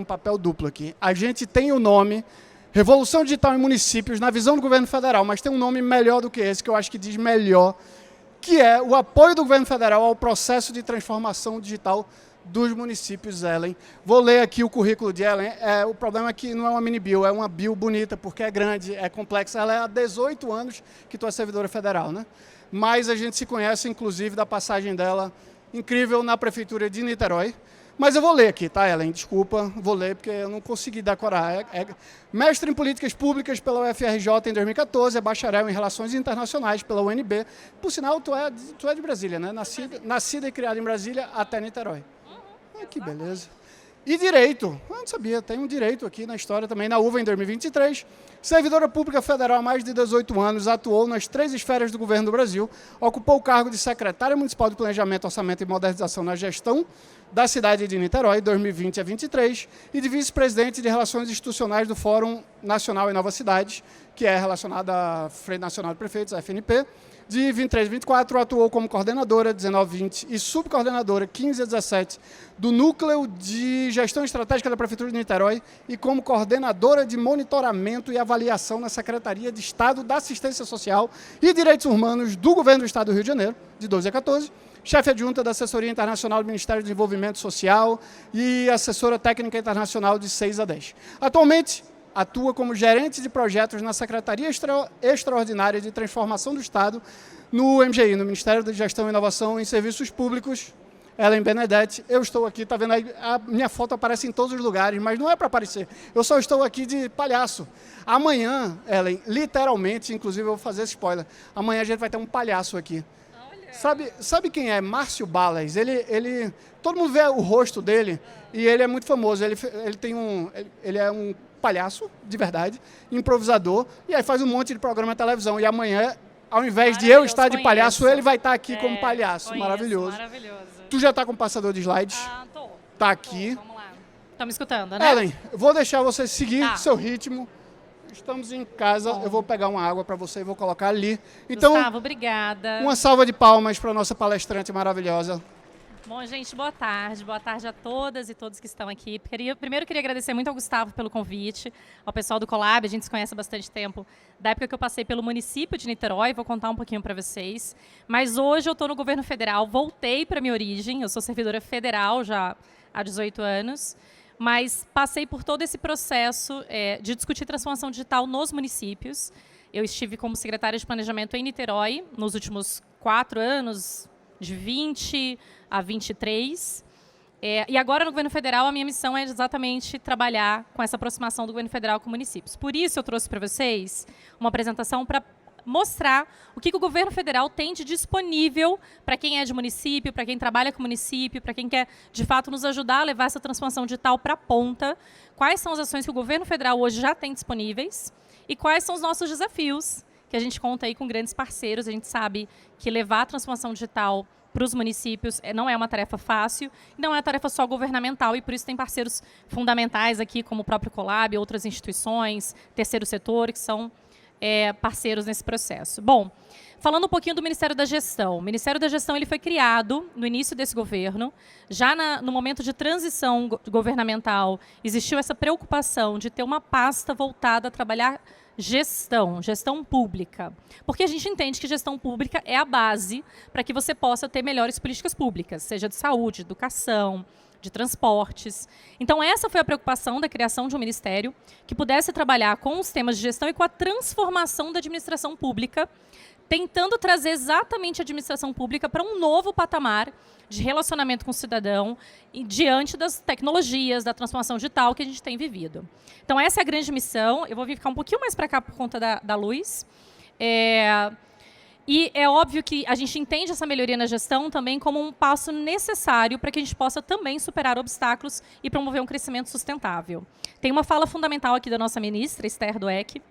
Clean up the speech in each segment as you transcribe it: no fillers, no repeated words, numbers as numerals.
papel duplo aqui. A gente tem o nome Revolução Digital em Municípios na visão do governo federal, mas tem um nome melhor do que esse, que eu acho que diz melhor, que é o apoio do governo federal ao processo de transformação digital dos municípios, Ellen. Vou ler aqui o currículo de Ellen. O problema é que não é uma mini bio, é uma bio bonita, porque é grande, é complexa. Ela é há 18 anos que tu é servidora federal, né? Mas a gente se conhece, inclusive, da passagem dela incrível na Prefeitura de Niterói. Mas eu vou ler aqui, tá, Ellen? Desculpa, vou ler porque eu não consegui decorar. Mestre em Políticas Públicas pela UFRJ em 2014, é bacharel em Relações Internacionais pela UNB. Por sinal, tu é de Brasília, né? Nascida e criada em Brasília até Niterói. Que beleza. E Direito. Eu não sabia, tem um Direito aqui na história também, na UVA em 2023. Servidora Pública Federal há mais de 18 anos, atuou nas 3 esferas do governo do Brasil, ocupou o cargo de secretária municipal de Planejamento, Orçamento e Modernização na gestão da cidade de Niterói, 2020 a 2023, e de vice-presidente de Relações Institucionais do Fórum Nacional em Novas Cidades, que é relacionada à Frente Nacional de Prefeitos, a FNP. De 23 a 24, atuou como coordenadora, 19 a 20, e subcoordenadora, 15 a 17, do Núcleo de Gestão Estratégica da Prefeitura de Niterói e como coordenadora de monitoramento e avaliação na Secretaria de Estado da Assistência Social e Direitos Humanos do Governo do Estado do Rio de Janeiro, de 12 a 14, chefe adjunta da Assessoria Internacional do Ministério do Desenvolvimento Social e assessora técnica internacional de 6 a 10. Atualmente, atua como gerente de projetos na Secretaria Extraordinária de Transformação do Estado, no MGI, no Ministério da Gestão e Inovação em Serviços Públicos. Ellen Benedetti, eu estou aqui, está vendo aí, a minha foto aparece em todos os lugares, mas não é para aparecer, eu só estou aqui de palhaço. Amanhã, Ellen, literalmente, inclusive eu vou fazer esse spoiler, amanhã a gente vai ter um palhaço aqui. Sabe quem é? Márcio Balas. Todo mundo vê o rosto dele e ele é muito famoso. Ele é um palhaço, de verdade, improvisador, e aí faz um monte de programa na televisão. E amanhã, ao invés de eu estar de palhaço, ele vai estar aqui como palhaço. Maravilhoso. Tu já está com o passador de slides? Tô. Tá aqui. Vamos lá. Estão me escutando, né? Ellen, eu vou deixar você seguir seu ritmo. Estamos em casa, eu vou pegar uma água para você e vou colocar ali. Então, Gustavo, obrigada. Uma salva de palmas para a nossa palestrante maravilhosa. Bom, gente, boa tarde a todas e todos que estão aqui. Primeiro, queria agradecer muito ao Gustavo pelo convite, ao pessoal do Colab, a gente se conhece há bastante tempo, da época que eu passei pelo município de Niterói, vou contar um pouquinho para vocês. Mas hoje eu estou no governo federal, voltei para a minha origem, eu sou servidora federal já há 18 anos, mas passei por todo esse processo de discutir transformação digital nos municípios. Eu estive como secretária de Planejamento em Niterói nos últimos 4 anos, de 20 a 23. E agora, no governo federal, a minha missão é exatamente trabalhar com essa aproximação do governo federal com municípios. Por isso, eu trouxe para vocês uma apresentação para mostrar o que o governo federal tem de disponível para quem é de município, para quem trabalha com município, para quem quer, de fato, nos ajudar a levar essa transformação digital para a ponta. Quais são as ações que o governo federal hoje já tem disponíveis e quais são os nossos desafios, que a gente conta aí com grandes parceiros. A gente sabe que levar a transformação digital para os municípios não é uma tarefa fácil, não é uma tarefa só governamental, e por isso tem parceiros fundamentais aqui, como o próprio Colab, outras instituições, terceiro setor, que são parceiros nesse processo. Bom, falando um pouquinho do Ministério da Gestão. O Ministério da Gestão ele foi criado no início desse governo. Já no momento de transição governamental, existiu essa preocupação de ter uma pasta voltada a trabalhar gestão pública. Porque a gente entende que gestão pública é a base para que você possa ter melhores políticas públicas, seja de saúde, educação, de transportes. Então, essa foi a preocupação da criação de um ministério que pudesse trabalhar com os temas de gestão e com a transformação da administração pública, tentando trazer exatamente a administração pública para um novo patamar de relacionamento com o cidadão e diante das tecnologias, da transformação digital que a gente tem vivido. Então, essa é a grande missão. Eu vou ficar um pouquinho mais para cá por conta da luz. E é óbvio que a gente entende essa melhoria na gestão também como um passo necessário para que a gente possa também superar obstáculos e promover um crescimento sustentável. Tem uma fala fundamental aqui da nossa ministra, Esther Dweck,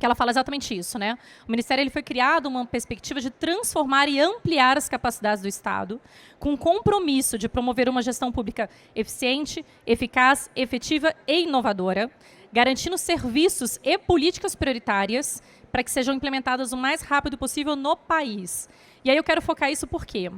que ela fala exatamente isso, né? O Ministério ele foi criado uma perspectiva de transformar e ampliar as capacidades do Estado, com o compromisso de promover uma gestão pública eficiente, eficaz, efetiva e inovadora, garantindo serviços e políticas prioritárias para que sejam implementadas o mais rápido possível no país. E aí eu quero focar isso por quê?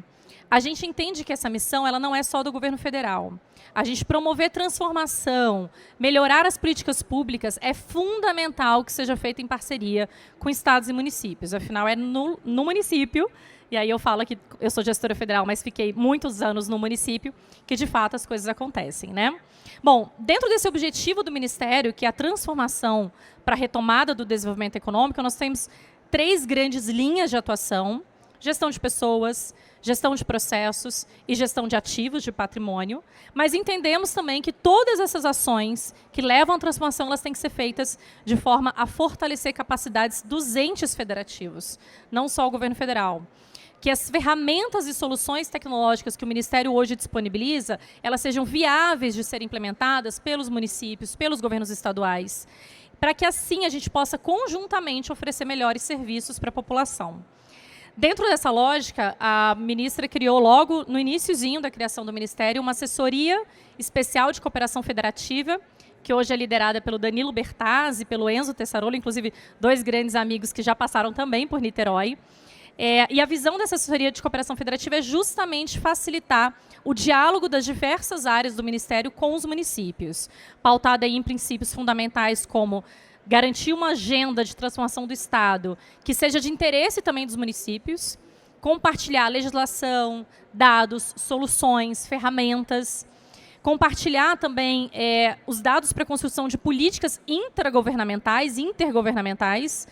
a gente entende que essa missão ela não é só do governo federal. A gente promover transformação, melhorar as políticas públicas é fundamental que seja feito em parceria com estados e municípios. Afinal, é no município, e aí eu falo que eu sou gestora federal, mas fiquei muitos anos no município, que de fato as coisas acontecem, né? Bom, dentro desse objetivo do Ministério, que é a transformação para a retomada do desenvolvimento econômico, nós temos 3 grandes linhas de atuação: gestão de pessoas, gestão de processos e gestão de ativos, de patrimônio. Mas entendemos também que todas essas ações que levam à transformação, elas têm que ser feitas de forma a fortalecer capacidades dos entes federativos, não só o governo federal. Que as ferramentas e soluções tecnológicas que o Ministério hoje disponibiliza, elas sejam viáveis de serem implementadas pelos municípios, pelos governos estaduais, para que assim a gente possa conjuntamente oferecer melhores serviços para a população. Dentro dessa lógica, a ministra criou logo no iniciozinho da criação do Ministério uma assessoria especial de cooperação federativa, que hoje é liderada pelo Danilo Bertazzi e pelo Enzo Tessarolo, inclusive 2 grandes amigos que já passaram também por Niterói. E a visão dessa assessoria de cooperação federativa é justamente facilitar o diálogo das diversas áreas do Ministério com os municípios, pautada em princípios fundamentais como garantir uma agenda de transformação do Estado que seja de interesse também dos municípios, compartilhar legislação, dados, soluções, ferramentas, compartilhar também os dados para a construção de políticas intragovernamentais, intergovernamentais,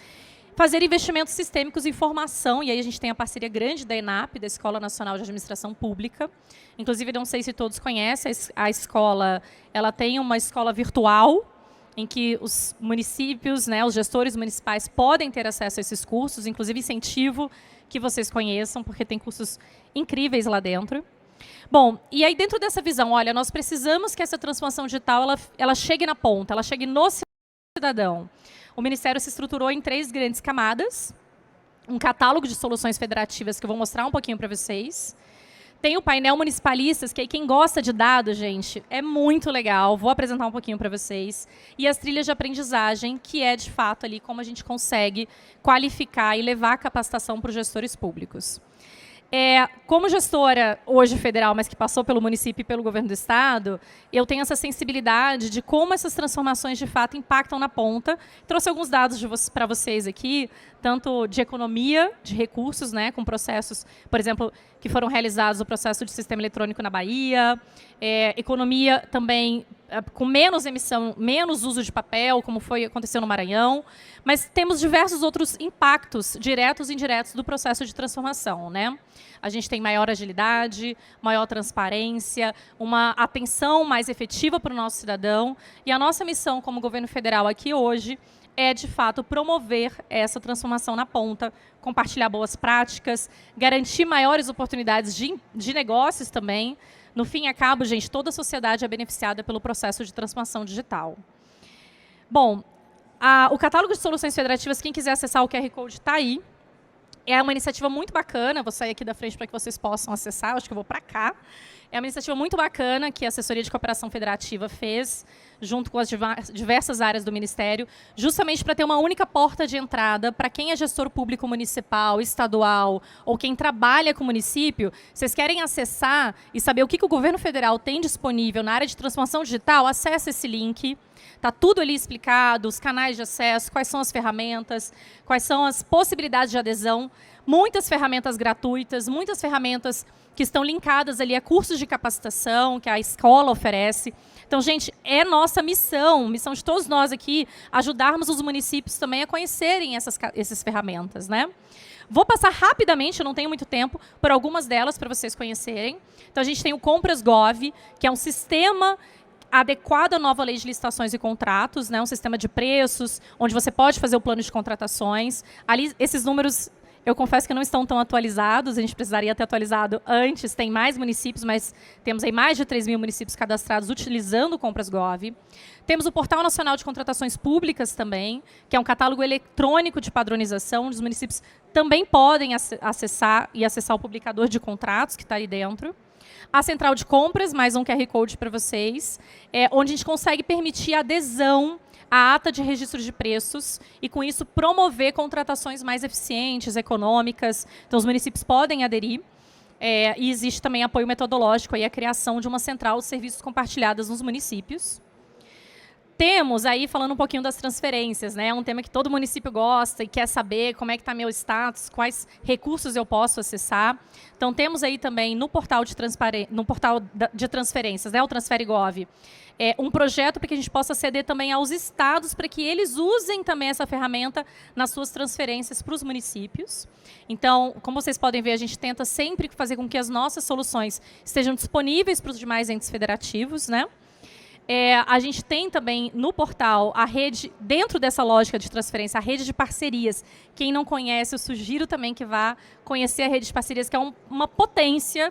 fazer investimentos sistêmicos em formação, e aí a gente tem a parceria grande da ENAP, da Escola Nacional de Administração Pública. Inclusive, não sei se todos conhecem, a escola ela tem uma escola virtual, em que os municípios, né, os gestores municipais podem ter acesso a esses cursos, inclusive incentivo que vocês conheçam, porque tem cursos incríveis lá dentro. Bom, e aí dentro dessa visão, olha, nós precisamos que essa transformação digital ela chegue na ponta, ela chegue no cidadão. O Ministério se estruturou em 3 grandes camadas, um catálogo de soluções federativas que eu vou mostrar um pouquinho para vocês. Tem o painel municipalistas, que aí quem gosta de dados, gente, é muito legal. Vou apresentar um pouquinho para vocês. E as trilhas de aprendizagem, que é, de fato, ali como a gente consegue qualificar e levar a capacitação para os gestores públicos. Como gestora hoje federal, mas que passou pelo município e pelo governo do estado, eu tenho essa sensibilidade de como essas transformações de fato impactam na ponta. Trouxe alguns dados para vocês aqui, tanto de economia, de recursos, né, com processos, por exemplo, que foram realizados o processo de sistema eletrônico na Bahia, economia também com menos emissão, menos uso de papel, como aconteceu no Maranhão, mas temos diversos outros impactos, diretos e indiretos, do processo de transformação, né? A gente tem maior agilidade, maior transparência, uma atenção mais efetiva para o nosso cidadão, e a nossa missão como governo federal aqui hoje é, de fato, promover essa transformação na ponta, compartilhar boas práticas, garantir maiores oportunidades de negócios também. No fim e a cabo, gente, toda a sociedade é beneficiada pelo processo de transformação digital. Bom, o catálogo de soluções federativas, quem quiser acessar o QR Code está aí. É uma iniciativa muito bacana, vou sair aqui da frente para que vocês possam acessar, acho que eu vou para cá. É uma iniciativa muito bacana que a Assessoria de Cooperação Federativa fez, junto com as diversas áreas do Ministério, justamente para ter uma única porta de entrada para quem é gestor público municipal, estadual, ou quem trabalha com o município. Vocês querem acessar e saber o que o governo federal tem disponível na área de transformação digital? Acesse esse link. Está tudo ali explicado, os canais de acesso, quais são as ferramentas, quais são as possibilidades de adesão. Muitas ferramentas gratuitas, muitas ferramentas que estão linkadas ali a cursos de capacitação que a escola oferece. Então, gente, é nossa missão de todos nós aqui, ajudarmos os municípios também a conhecerem essas ferramentas, né? Vou passar rapidamente, eu não tenho muito tempo, por algumas delas para vocês conhecerem. Então, a gente tem o Compras.gov, que é um sistema adequado à nova lei de licitações e contratos, né, um sistema de preços, onde você pode fazer o plano de contratações. Ali, esses números, eu confesso que não estão tão atualizados, a gente precisaria ter atualizado antes, tem mais municípios, mas temos aí mais de 3.000 municípios cadastrados utilizando o Compras.gov. Temos o Portal Nacional de Contratações Públicas também, que é um catálogo eletrônico de padronização, onde os municípios também podem acessar o publicador de contratos que está ali dentro. A Central de Compras, mais um QR Code para vocês, onde a gente consegue permitir a adesão à ata de registro de preços e, com isso, promover contratações mais eficientes, econômicas. Então, os municípios podem aderir. E existe também apoio metodológico e a criação de uma central de serviços compartilhadas nos municípios. Temos aí, falando um pouquinho das transferências, né? É um tema que todo município gosta e quer saber como é que está meu status, quais recursos eu posso acessar. Então, temos aí também no portal de transferências, né? O Transfere.gov, um projeto para que a gente possa ceder também aos estados para que eles usem também essa ferramenta nas suas transferências para os municípios. Então, como vocês podem ver, a gente tenta sempre fazer com que as nossas soluções estejam disponíveis para os demais entes federativos, né? A gente tem também no portal a rede, dentro dessa lógica de transferência, a rede de parcerias. Quem não conhece, eu sugiro também que vá conhecer a rede de parcerias, que é uma potência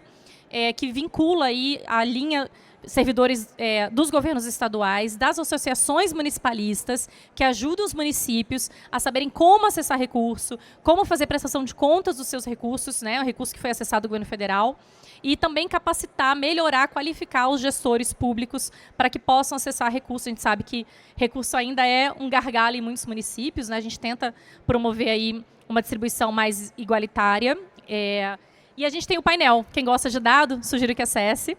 que vincula aí a linha servidores dos governos estaduais, das associações municipalistas, que ajudam os municípios a saberem como acessar recurso, como fazer prestação de contas dos seus recursos, né, o recurso que foi acessado do governo federal, e também capacitar, melhorar, qualificar os gestores públicos para que possam acessar recursos. A gente sabe que recurso ainda é um gargalo em muitos municípios, né? A gente tenta promover aí uma distribuição mais igualitária. E a gente tem o painel. Quem gosta de dado, sugiro que acesse.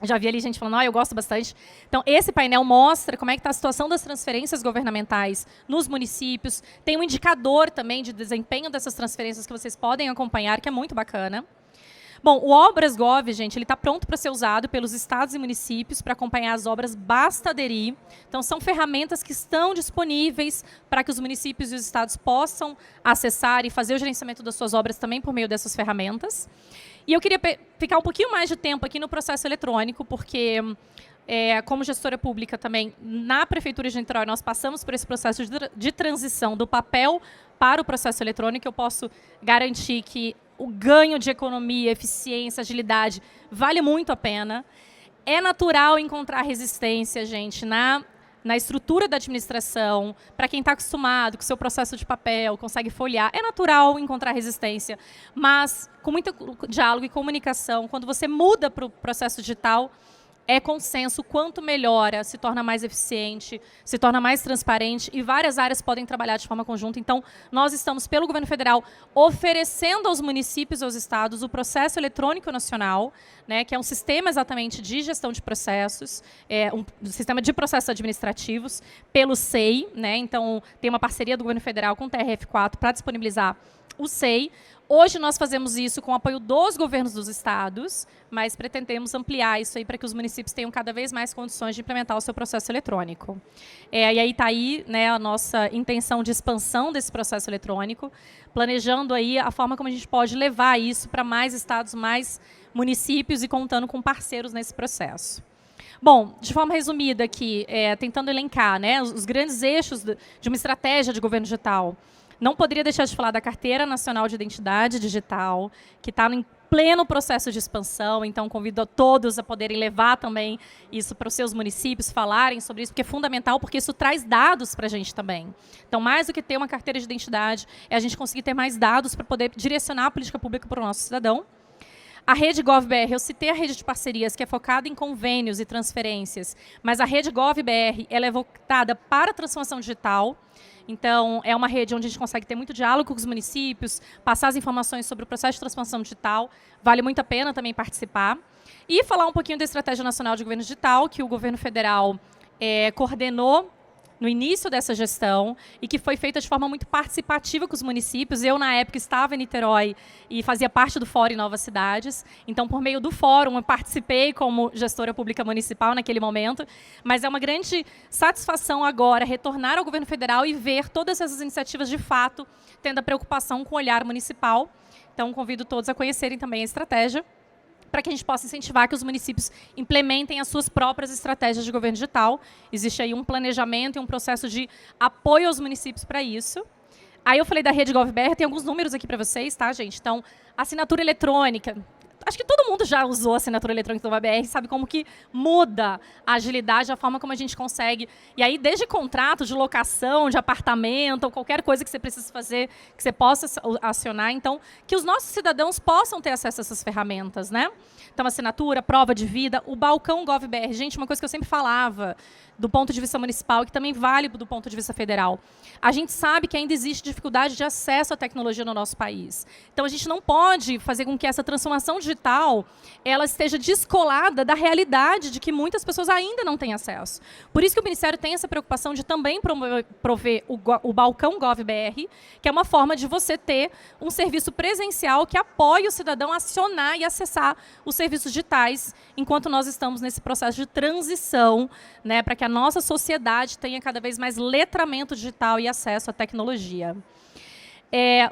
Já vi ali gente falando, eu gosto bastante. Então, esse painel mostra como é que está a situação das transferências governamentais nos municípios. Tem um indicador também de desempenho dessas transferências que vocês podem acompanhar, que é muito bacana. Bom, o Obras.gov, gente, ele está pronto para ser usado pelos estados e municípios para acompanhar as obras, basta aderir. Então, são ferramentas que estão disponíveis para que os municípios e os estados possam acessar e fazer o gerenciamento das suas obras também por meio dessas ferramentas. E eu queria ficar um pouquinho mais de tempo aqui no processo eletrônico, porque, como gestora pública também, na Prefeitura de Niterói, nós passamos por esse processo de transição do papel para o processo eletrônico. Eu posso garantir que o ganho de economia, eficiência, agilidade, vale muito a pena. É natural encontrar resistência, gente, na estrutura da administração, para quem está acostumado com o seu processo de papel, consegue folhear, é natural encontrar resistência, mas com muito diálogo e comunicação, quando você muda para o processo digital, é consenso, quanto melhora, se torna mais eficiente, se torna mais transparente e várias áreas podem trabalhar de forma conjunta. Então, nós estamos, pelo governo federal, oferecendo aos municípios e aos estados o processo eletrônico nacional, né, que é um sistema exatamente de gestão de processos, um sistema de processos administrativos, pelo SEI, né, então tem uma parceria do governo federal com o TRF4 para disponibilizar o SEI. Hoje nós fazemos isso com o apoio dos governos dos estados, mas pretendemos ampliar isso aí para que os municípios tenham cada vez mais condições de implementar o seu processo eletrônico. E aí está aí, né, a nossa intenção de expansão desse processo eletrônico, planejando aí a forma como a gente pode levar isso para mais estados, mais municípios e contando com parceiros nesse processo. Bom, de forma resumida aqui, tentando elencar, né, os grandes eixos de uma estratégia de governo digital. Não poderia deixar de falar da Carteira Nacional de Identidade Digital, que está em pleno processo de expansão, então convido a todos a poderem levar também isso para os seus municípios, falarem sobre isso, porque é fundamental, porque isso traz dados para a gente também. Então, mais do que ter uma carteira de identidade, é a gente conseguir ter mais dados para poder direcionar a política pública para o nosso cidadão. A Rede Gov.br, eu citei a rede de parcerias, que é focada em convênios e transferências, mas a Rede Gov.br, ela é voltada para a transformação digital. Então, é uma rede onde a gente consegue ter muito diálogo com os municípios, passar as informações sobre o processo de transformação digital. Vale muito a pena também participar. E falar um pouquinho da Estratégia Nacional de Governo Digital, que o governo federal coordenou no início dessa gestão e que foi feita de forma muito participativa com os municípios. Eu, na época, estava em Niterói e fazia parte do Fórum Novas Cidades. Então, por meio do fórum, eu participei como gestora pública municipal naquele momento. Mas é uma grande satisfação agora retornar ao governo federal e ver todas essas iniciativas, de fato, tendo a preocupação com o olhar municipal. Então, convido todos a conhecerem também a estratégia, para que a gente possa incentivar que os municípios implementem as suas próprias estratégias de governo digital. Existe aí um planejamento e um processo de apoio aos municípios para isso. Aí eu falei da Rede Gov.br, tem alguns números aqui para vocês, tá, gente? Então, assinatura eletrônica. Acho que todo mundo já usou a assinatura eletrônica do Gov.br, sabe como que muda a agilidade, a forma como a gente consegue. E aí, desde contrato de locação, de apartamento, ou qualquer coisa que você precisa fazer, que você possa acionar. Então, que os nossos cidadãos possam ter acesso a essas ferramentas, né? Então, assinatura, prova de vida, o balcão Gov.br. Gente, uma coisa que eu sempre falava, do ponto de vista municipal, que também vale do ponto de vista federal. A gente sabe que ainda existe dificuldade de acesso à tecnologia no nosso país. Então, a gente não pode fazer com que essa transformação digital ela esteja descolada da realidade de que muitas pessoas ainda não têm acesso. Por isso que o Ministério tem essa preocupação de também prover o Balcão Gov.br, que é uma forma de você ter um serviço presencial que apoie o cidadão a acionar e acessar os serviços digitais, enquanto nós estamos nesse processo de transição, né, para que a nossa sociedade tenha cada vez mais letramento digital e acesso à tecnologia.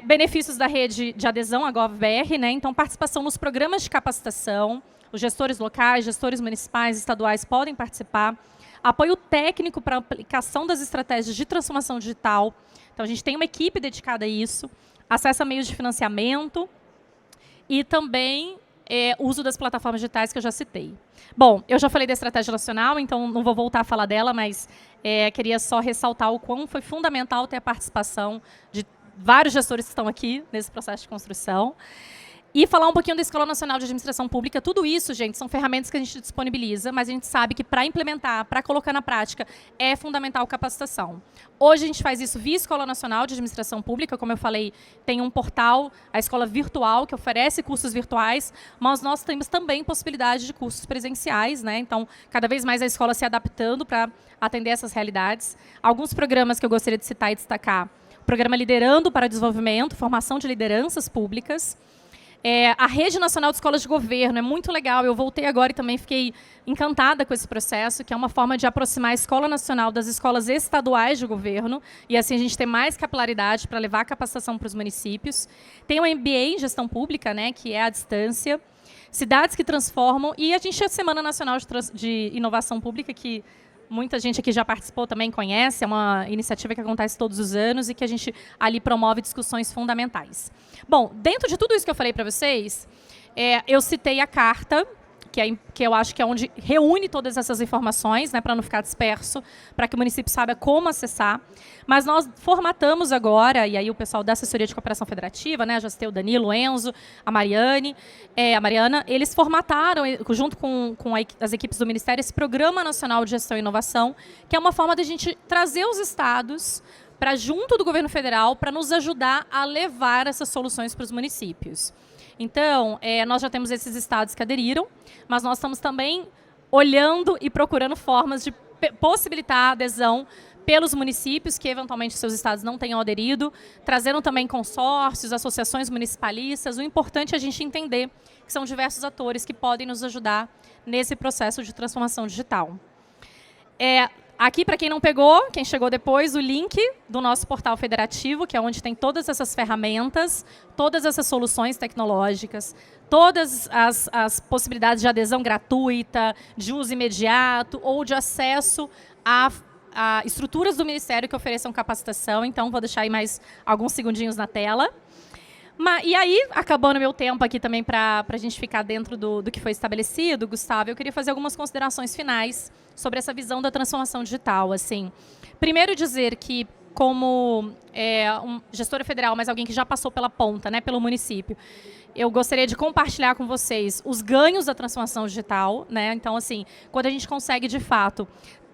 Benefícios da rede de adesão à Gov.br, né, então participação nos programas de capacitação, os gestores locais, gestores municipais, estaduais podem participar, apoio técnico para a aplicação das estratégias de transformação digital, então a gente tem uma equipe dedicada a isso, acesso a meios de financiamento e também uso das plataformas digitais que eu já citei. Bom, eu já falei da estratégia nacional, então não vou voltar a falar dela, mas queria só ressaltar o quão foi fundamental ter a participação de vários gestores que estão aqui nesse processo de construção. E falar um pouquinho da Escola Nacional de Administração Pública. Tudo isso, gente, são ferramentas que a gente disponibiliza, mas a gente sabe que para implementar, para colocar na prática, é fundamental capacitação. Hoje a gente faz isso via Escola Nacional de Administração Pública, como eu falei, tem um portal, a Escola Virtual, que oferece cursos virtuais, mas nós temos também possibilidade de cursos presenciais, né? Então, cada vez mais a escola se adaptando para atender essas realidades. Alguns programas que eu gostaria de citar e destacar. O programa Liderando para o Desenvolvimento, formação de lideranças públicas. A Rede Nacional de Escolas de Governo é muito legal. Eu voltei agora e também fiquei encantada com esse processo, que é uma forma de aproximar a Escola Nacional das escolas estaduais de governo, e assim a gente ter mais capilaridade para levar a capacitação para os municípios. Tem o MBA em Gestão Pública, né, que é à distância. Cidades que transformam. E a gente tem a Semana Nacional de Inovação Pública, que muita gente aqui já participou, também conhece, é uma iniciativa que acontece todos os anos e que a gente ali promove discussões fundamentais. Bom, dentro de tudo isso que eu falei para vocês, eu citei a carta, que eu acho que é onde reúne todas essas informações, né, para não ficar disperso, para que o município saiba como acessar. Mas nós formatamos agora, e aí o pessoal da Assessoria de Cooperação Federativa, né, já citei o Danilo, o Enzo, a Mariana, eles formataram, junto com as equipes do Ministério, esse Programa Nacional de Gestão e Inovação, que é uma forma de a gente trazer os estados para junto do governo federal, para nos ajudar a levar essas soluções para os municípios. Então, nós já temos esses estados que aderiram, mas nós estamos também olhando e procurando formas de possibilitar a adesão pelos municípios que, eventualmente, seus estados não tenham aderido, trazendo também consórcios, associações municipalistas. O importante é a gente entender que são diversos atores que podem nos ajudar nesse processo de transformação digital. Aqui, para quem não pegou, quem chegou depois, o link do nosso portal federativo, que é onde tem todas essas ferramentas, todas essas soluções tecnológicas, todas as possibilidades de adesão gratuita, de uso imediato ou de acesso a estruturas do Ministério que ofereçam capacitação. Então, vou deixar aí mais alguns segundinhos na tela. E aí, acabando meu tempo aqui também para a gente ficar dentro do que foi estabelecido, Gustavo, eu queria fazer algumas considerações finais sobre essa visão da transformação digital. Assim. Primeiro dizer que, como gestora federal, mas alguém que já passou pela ponta, né, pelo município, eu gostaria de compartilhar com vocês os ganhos da transformação digital. Né? Então, assim, quando a gente consegue, de fato,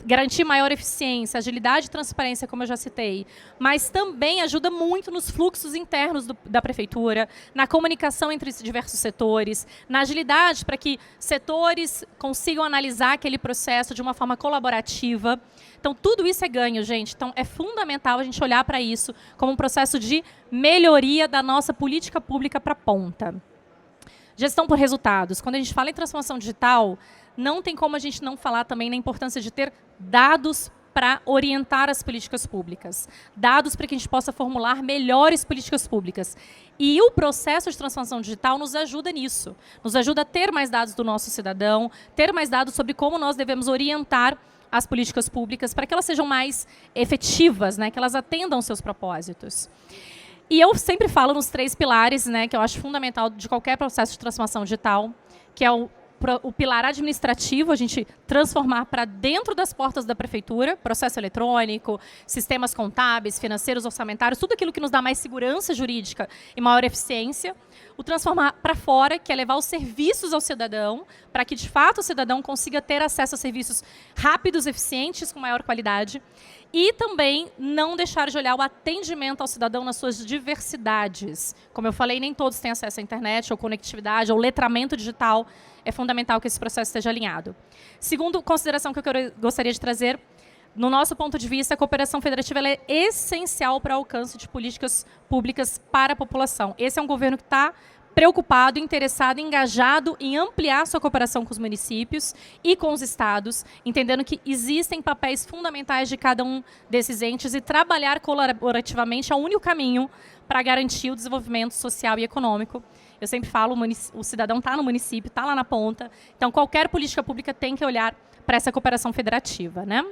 garantir maior eficiência, agilidade e transparência, como eu já citei, mas também ajuda muito nos fluxos internos da prefeitura, na comunicação entre diversos setores, na agilidade para que setores consigam analisar aquele processo de uma forma colaborativa. Então, tudo isso é ganho, gente. Então, é fundamental a gente olhar para isso como um processo de melhoria da nossa política pública para a ponta. Gestão por resultados. Quando a gente fala em transformação digital, não tem como a gente não falar também na importância de ter dados para orientar as políticas públicas. Dados para que a gente possa formular melhores políticas públicas. E o processo de transformação digital nos ajuda nisso. Nos ajuda a ter mais dados do nosso cidadão, ter mais dados sobre como nós devemos orientar as políticas públicas para que elas sejam mais efetivas, né, que elas atendam seus propósitos. E eu sempre falo nos 3 pilares, né, que eu acho fundamental de qualquer processo de transformação digital, que é o pilar administrativo, a gente transformar para dentro das portas da prefeitura, processo eletrônico, sistemas contábeis, financeiros, orçamentários, tudo aquilo que nos dá mais segurança jurídica e maior eficiência. O transformar para fora, que é levar os serviços ao cidadão, para que, de fato, o cidadão consiga ter acesso a serviços rápidos, eficientes, com maior qualidade. E também não deixar de olhar o atendimento ao cidadão nas suas diversidades. Como eu falei, nem todos têm acesso à internet, ou conectividade, ou letramento digital. É fundamental que esse processo esteja alinhado. Segunda consideração que eu gostaria de trazer, no nosso ponto de vista, a cooperação federativa ela é essencial para o alcance de políticas públicas para a população. Esse é um governo que está preocupado, interessado, engajado em ampliar sua cooperação com os municípios e com os estados, entendendo que existem papéis fundamentais de cada um desses entes e trabalhar colaborativamente é o único caminho para garantir o desenvolvimento social e econômico. Eu sempre falo, o cidadão está no município, está lá na ponta, então qualquer política pública tem que olhar para essa cooperação federativa, né?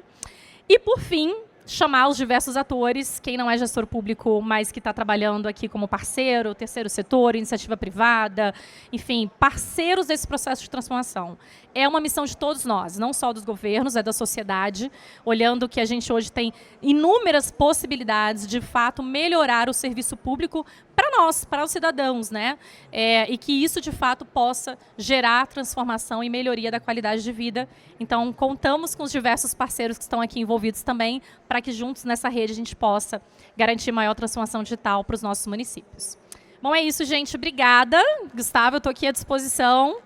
E, por fim, chamar os diversos atores, quem não é gestor público, mas que está trabalhando aqui como parceiro, terceiro setor, iniciativa privada, enfim, parceiros desse processo de transformação. É uma missão de todos nós, não só dos governos, é da sociedade, olhando que a gente hoje tem inúmeras possibilidades de, fato, melhorar o serviço público para nós, para os cidadãos, né? E que isso, de fato, possa gerar transformação e melhoria da qualidade de vida. Então, contamos com os diversos parceiros que estão aqui envolvidos também, para que juntos nessa rede a gente possa garantir maior transformação digital para os nossos municípios. Bom, é isso, gente. Obrigada. Gustavo, eu estou aqui à disposição.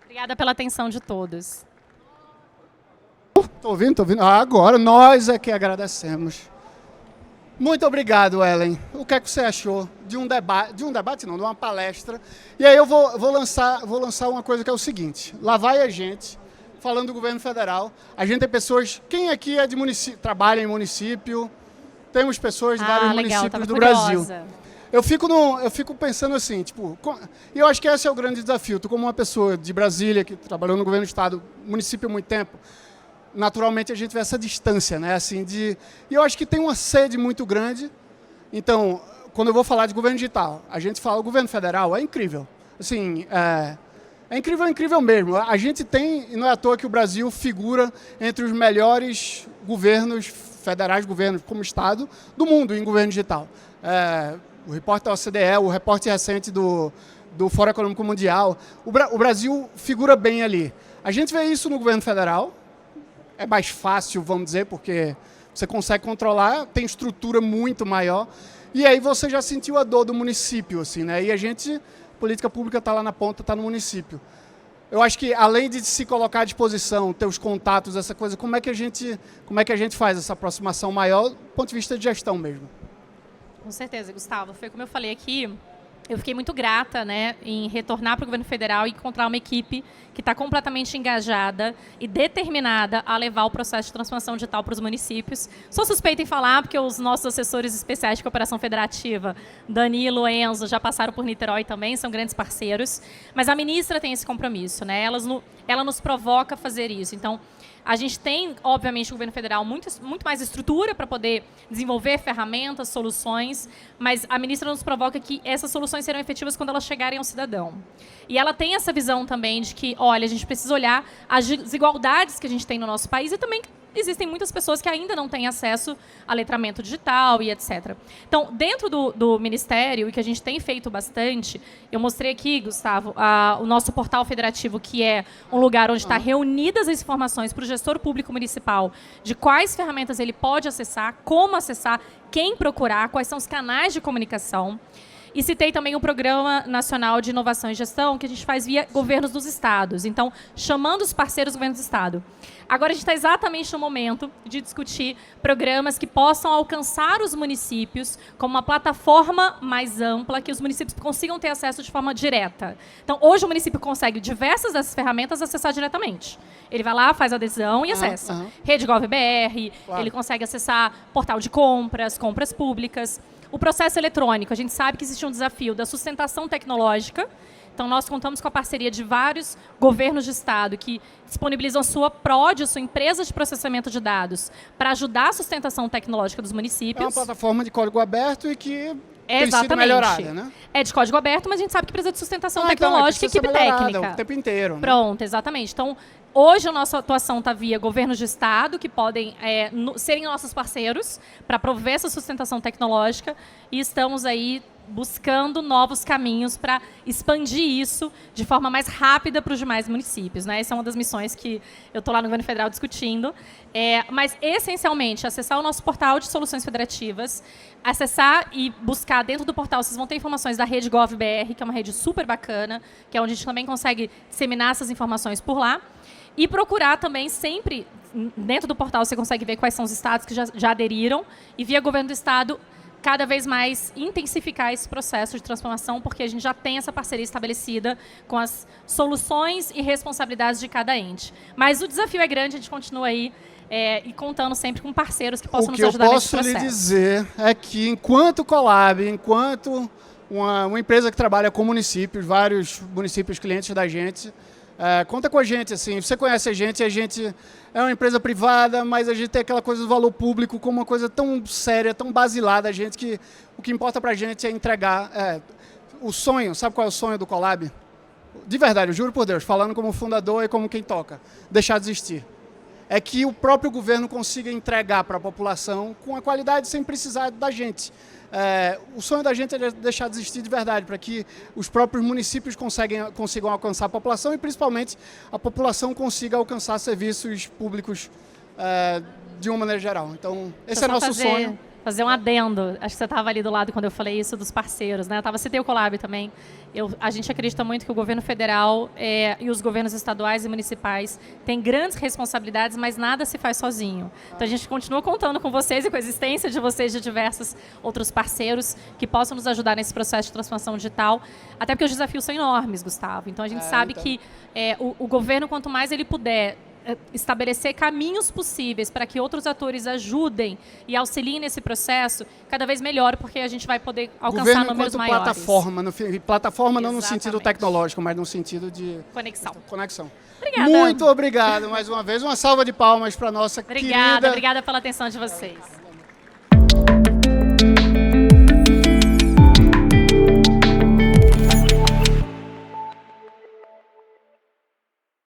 Obrigada pela atenção de todos. Estou ouvindo? Ah, agora nós é que agradecemos. Muito obrigado, Ellen. O que é que você achou de um debate, de uma palestra? E aí eu vou lançar uma coisa que é o seguinte. Lá vai a gente, falando do governo federal. A gente tem pessoas... Quem aqui é de município, trabalha em município? Temos pessoas de vários municípios do Brasil. Eu fico pensando assim, tipo... E eu acho que esse é o grande desafio. Tu, como uma pessoa de Brasília, que trabalhou no governo do estado, município há muito tempo, naturalmente a gente vê essa distância, né? Assim, e eu acho que tem uma sede muito grande. Então, quando eu vou falar de governo digital, a gente fala o governo federal, é incrível. Assim, é incrível mesmo. A gente tem, e não é à toa que o Brasil figura entre os melhores governos federais, governos como Estado, do mundo em governo digital. O repórter da OCDE, o repórter recente do Fórum Econômico Mundial, o Brasil figura bem ali. A gente vê isso no governo federal, é mais fácil, vamos dizer, porque você consegue controlar, tem estrutura muito maior, e aí você já sentiu a dor do município, assim, né? E a gente, política pública está lá na ponta, está no município. Eu acho que, além de se colocar à disposição, ter os contatos, essa coisa, como é que a gente faz essa aproximação maior do ponto de vista de gestão mesmo? Com certeza, Gustavo. Foi como eu falei aqui, eu fiquei muito grata, né, em retornar para o governo federal e encontrar uma equipe que está completamente engajada e determinada a levar o processo de transformação digital para os municípios. Sou suspeita em falar, porque os nossos assessores especiais de cooperação federativa, Danilo, Enzo, já passaram por Niterói também, são grandes parceiros, mas a ministra tem esse compromisso, né? Ela nos provoca a fazer isso. Então, a gente tem, obviamente, no governo federal muito mais estrutura para poder desenvolver ferramentas, soluções, mas a ministra nos provoca que essas soluções serão efetivas quando elas chegarem ao cidadão. E ela tem essa visão também de que, olha, a gente precisa olhar as desigualdades que a gente tem no nosso país e também existem muitas pessoas que ainda não têm acesso a letramento digital e etc. Então, dentro do Ministério, e que a gente tem feito bastante, eu mostrei aqui, Gustavo, o nosso portal federativo, que é um lugar onde está reunidas as informações para o gestor público municipal de quais ferramentas ele pode acessar, como acessar, quem procurar, quais são os canais de comunicação. E citei também o Programa Nacional de Inovação e Gestão, que a gente faz via governos dos estados. Então, chamando os parceiros do governo do estado. Agora, a gente está exatamente no momento de discutir programas que possam alcançar os municípios como uma plataforma mais ampla, que os municípios consigam ter acesso de forma direta. Então, hoje o município consegue diversas dessas ferramentas acessar diretamente. Ele vai lá, faz a adesão e acessa. Rede Gov.br, claro. Ele consegue acessar portal de compras, compras públicas. O processo eletrônico, a gente sabe que existe um desafio da sustentação tecnológica, Então, nós contamos com a parceria de vários governos de estado que disponibilizam sua PROD, sua empresa de processamento de dados, para ajudar a sustentação tecnológica dos municípios. É uma plataforma de código aberto e que tem sido melhorada, né? É de código aberto, mas a gente sabe que precisa de sustentação tecnológica e equipe técnica. O tempo inteiro. Né? Pronto, exatamente. Então, hoje a nossa atuação está via governos de estado, que podem serem nossos parceiros para prover essa sustentação tecnológica, e estamos aí buscando novos caminhos para expandir isso de forma mais rápida para os demais municípios. Né? Essa é uma das missões que eu estou lá no Governo Federal discutindo. Mas, essencialmente, acessar o nosso portal de soluções federativas, acessar e buscar dentro do portal, vocês vão ter informações da rede GovBR, que é uma rede super bacana, que é onde a gente também consegue disseminar essas informações por lá. E procurar também sempre, dentro do portal você consegue ver quais são os estados que já aderiram, e via governo do estado, cada vez mais intensificar esse processo de transformação, porque a gente já tem essa parceria estabelecida com as soluções e responsabilidades de cada ente. Mas o desafio é grande, a gente continua aí e contando sempre com parceiros que possam nos ajudar nesse processo. O que eu posso lhe dizer é que, enquanto Colab, enquanto uma empresa que trabalha com municípios, vários municípios clientes da gente, conta com a gente, assim, você conhece a gente é uma empresa privada, mas a gente tem aquela coisa do valor público como uma coisa tão séria, tão basilada, que o que importa pra gente é entregar o sonho. Sabe qual é o sonho do Colab? De verdade, eu juro por Deus, falando como fundador e como quem toca, deixar de existir. É que o próprio governo consiga entregar para a população com a qualidade sem precisar da gente. O sonho da gente é deixar de existir de verdade, para que os próprios municípios consigam alcançar a população e, principalmente, a população consiga alcançar serviços públicos de uma maneira geral. Então, esse é nosso sonho. Fazer um adendo. Acho que você estava ali do lado quando eu falei isso dos parceiros, né? Citei o Colab também. A gente acredita muito que o governo federal e os governos estaduais e municipais têm grandes responsabilidades, mas nada se faz sozinho. Então a gente continua contando com vocês e com a existência de vocês, de diversos outros parceiros que possam nos ajudar nesse processo de transformação digital, até porque os desafios são enormes, Gustavo. Então a gente sabe que o governo, quanto mais ele puder estabelecer caminhos possíveis para que outros atores ajudem e auxiliem nesse processo, cada vez melhor, porque a gente vai poder alcançar números maiores. Plataforma não no sentido tecnológico, mas no sentido de conexão. Obrigada. Muito obrigado mais uma vez. Uma salva de palmas para a nossa querida. Obrigada pela atenção de vocês.